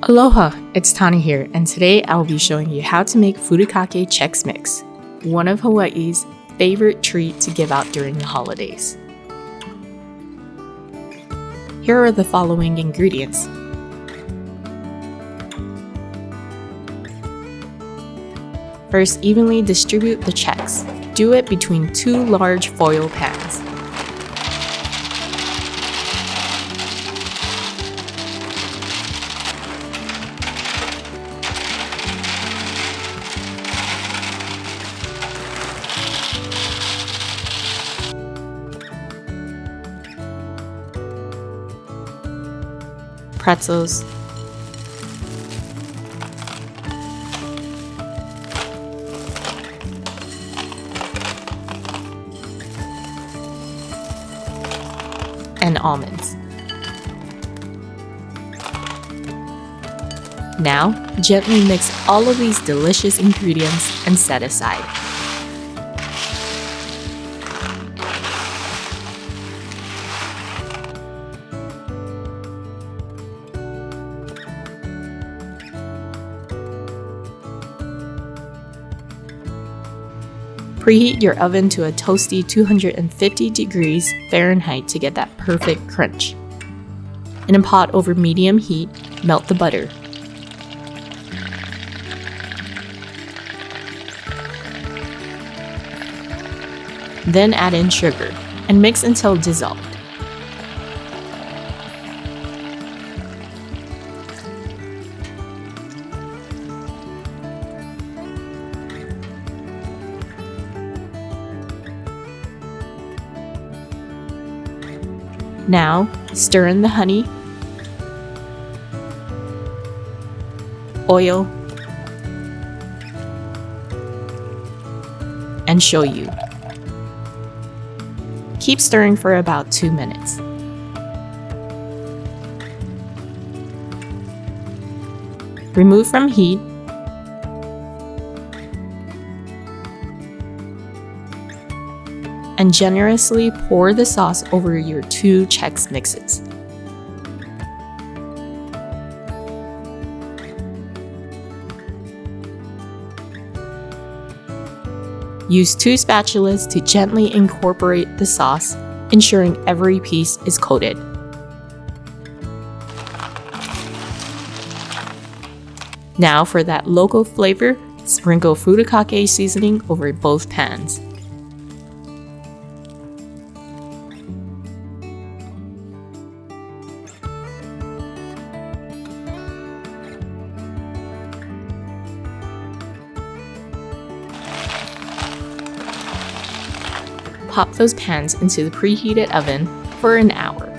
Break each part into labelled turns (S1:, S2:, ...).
S1: Aloha, it's Tani here, and today I will be showing you how to make Furikake Chex Mix, one of Hawaii's favorite treat to give out during the holidays. Here are the following ingredients. First, evenly distribute the Chex. Do it between 2 large foil pans. Pretzels, and almonds. Now, gently mix all of these delicious ingredients and set aside. Preheat your oven to a toasty 250 degrees Fahrenheit to get that perfect crunch. In a pot over medium heat, melt the butter. Then add in sugar and mix until dissolved. Now, stir in the honey, oil, and shoyu. Keep stirring for about 2 minutes. Remove from heat. And generously pour the sauce over your 2 Chex mixes. Use 2 spatulas to gently incorporate the sauce, ensuring every piece is coated. Now for that local flavor, sprinkle Furikake seasoning over both pans. Pop those pans into the preheated oven for an hour.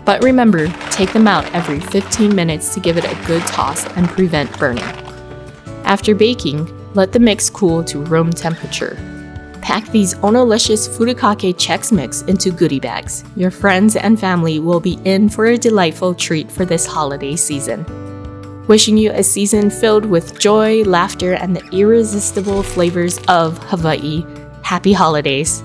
S1: But remember, take them out every 15 minutes to give it a good toss and prevent burning. After baking, let the mix cool to room temperature. Pack these onolicious Furikake Chex mix into goodie bags. Your friends and family will be in for a delightful treat for this holiday season. Wishing you a season filled with joy, laughter, and the irresistible flavors of Hawaii. Happy holidays!